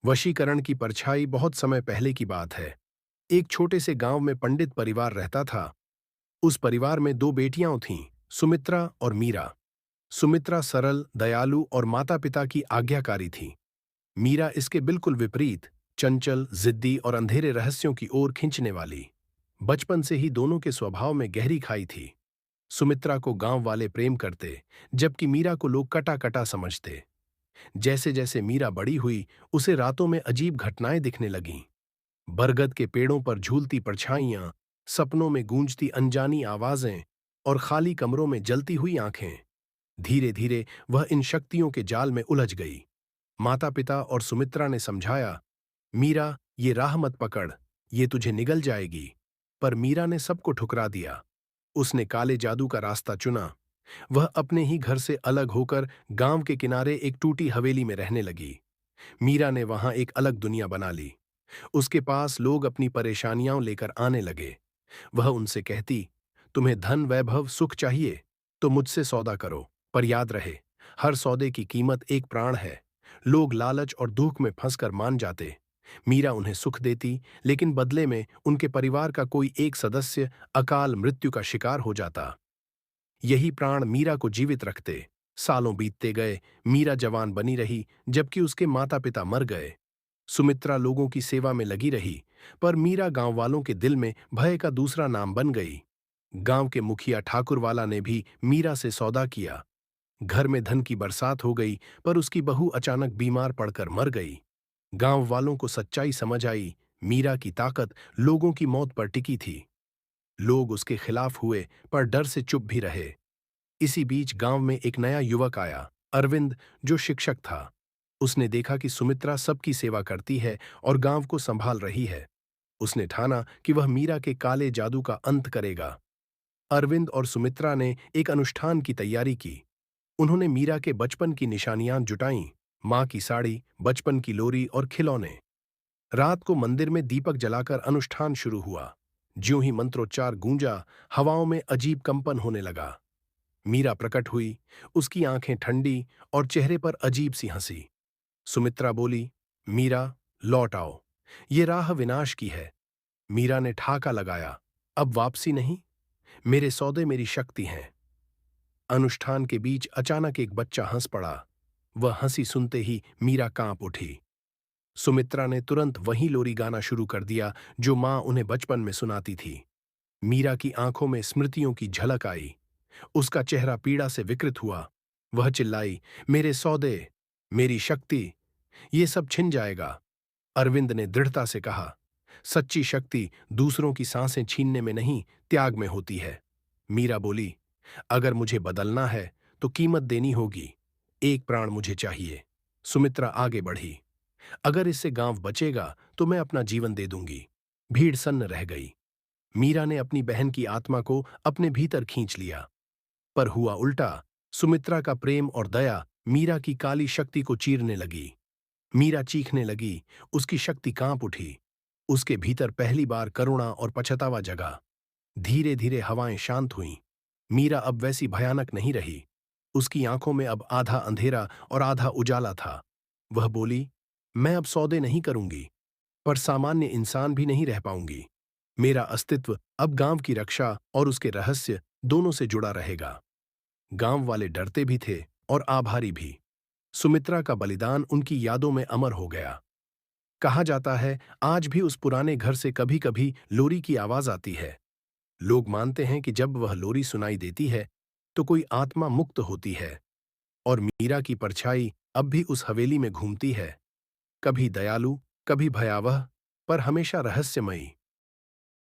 वशीकरण की परछाई बहुत समय पहले की बात है। एक छोटे से गांव में पंडित परिवार रहता था। उस परिवार में दो बेटियां थीं, सुमित्रा और मीरा। सुमित्रा सरल, दयालु और माता-पिता की आज्ञाकारी थी। मीरा इसके बिल्कुल विपरीत, चंचल, जिद्दी और अंधेरे रहस्यों की ओर खींचने वाली। बचपन से ही दोनों के स्वभाव में गहरी खाई थी। सुमित्रा को गांव वाले प्रेम करते, जबकि मीरा को लोग कटा-कटा समझते। जैसे-जैसे मीरा बड़ी हुई, उसे रातों में अजीब घटनाएं दिखने लगीं। बरगद के पेड़ों पर झूलती परछाइयां, सपनों में गूंजती अनजानी आवाजें और खाली कमरों में जलती हुई आंखें। धीरे धीरे वह इन शक्तियों के जाल में उलझ गई। माता पिता और सुमित्रा ने समझाया, मीरा, ये राह मत पकड़, ये तुझे निगल जाएगी। पर मीरा ने सबको ठुकरा दिया। उसने काले जादू का रास्ता चुना। वह अपने ही घर से अलग होकर गांव के किनारे एक टूटी हवेली में रहने लगी। मीरा ने वहां एक अलग दुनिया बना ली। उसके पास लोग अपनी परेशानियां लेकर आने लगे। वह उनसे कहती, तुम्हें धन, वैभव, सुख चाहिए तो मुझसे सौदा करो, पर याद रहे, हर सौदे की कीमत एक प्राण है। लोग लालच और दुख में फंसकर मान जाते। मीरा उन्हें सुख देती, लेकिन बदले में उनके परिवार का कोई एक सदस्य अकाल मृत्यु का शिकार हो जाता। यही प्राण मीरा को जीवित रखते। सालों बीतते गए, मीरा जवान बनी रही, जबकि उसके माता पिता मर गए। सुमित्रा लोगों की सेवा में लगी रही, पर मीरा गांव वालों के दिल में भय का दूसरा नाम बन गई। गांव के मुखिया ठाकुरवाला ने भी मीरा से सौदा किया। घर में धन की बरसात हो गई, पर उसकी बहू अचानक बीमार पड़कर मर गई। गांव वालों को सच्चाई समझ आई, मीरा की ताकत लोगों की मौत पर टिकी थी। लोग उसके खिलाफ हुए, पर डर से चुप भी रहे। इसी बीच गांव में एक नया युवक आया, अरविंद, जो शिक्षक था। उसने देखा कि सुमित्रा सबकी सेवा करती है और गांव को संभाल रही है। उसने ठाना कि वह मीरा के काले जादू का अंत करेगा। अरविंद और सुमित्रा ने एक अनुष्ठान की तैयारी की। उन्होंने मीरा के बचपन की निशानियां जुटाईं, मां की साड़ी, बचपन की लोरी और खिलौने। रात को मंदिर में दीपक जलाकर अनुष्ठान शुरू हुआ। ज्यों ही मंत्रोच्चार गूंजा, हवाओं में अजीब कंपन होने लगा। मीरा प्रकट हुई, उसकी आंखें ठंडी और चेहरे पर अजीब सी हंसी। सुमित्रा बोली, मीरा, लौट आओ, ये राह विनाश की है। मीरा ने ठाका लगाया, अब वापसी नहीं, मेरे सौदे मेरी शक्ति हैं। अनुष्ठान के बीच अचानक एक बच्चा हंस पड़ा। वह हंसी सुनते ही मीरा कांप उठी। सुमित्रा ने तुरंत वही लोरी गाना शुरू कर दिया जो मां उन्हें बचपन में सुनाती थी। मीरा की आंखों में स्मृतियों की झलक आई। उसका चेहरा पीड़ा से विकृत हुआ। वह चिल्लाई, मेरे सौदे, मेरी शक्ति, ये सब छिन जाएगा। अरविंद ने दृढ़ता से कहा, सच्ची शक्ति दूसरों की सांसें छीनने में नहीं, त्याग में होती है। मीरा बोली, अगर मुझे बदलना है तो कीमत देनी होगी। एक प्राण मुझे चाहिए। सुमित्रा आगे बढ़ी, अगर इससे गांव बचेगा तो मैं अपना जीवन दे दूंगी। भीड़ सन्न रह गई। मीरा ने अपनी बहन की आत्मा को अपने भीतर खींच लिया। पर हुआ उल्टा। सुमित्रा का प्रेम और दया मीरा की काली शक्ति को चीरने लगी। मीरा चीखने लगी, उसकी शक्ति कांप उठी। उसके भीतर पहली बार करुणा और पछतावा जगा। धीरे धीरे हवाएं शांत हुईं। मीरा अब वैसी भयानक नहीं रही। उसकी आंखों में अब आधा अंधेरा और आधा उजाला था। वह बोली, मैं अब सौदे नहीं करूंगी, पर सामान्य इंसान भी नहीं रह पाऊंगी। मेरा अस्तित्व अब गांव की रक्षा और उसके रहस्य दोनों से जुड़ा रहेगा। गांव वाले डरते भी थे और आभारी भी। सुमित्रा का बलिदान उनकी यादों में अमर हो गया। कहा जाता है, आज भी उस पुराने घर से कभी कभी लोरी की आवाज आती है। लोग मानते हैं कि जब वह लोरी सुनाई देती है तो कोई आत्मा मुक्त होती है। और मीरा की परछाई अब भी उस हवेली में घूमती है, कभी दयालु, कभी भयावह, पर हमेशा रहस्यमयी।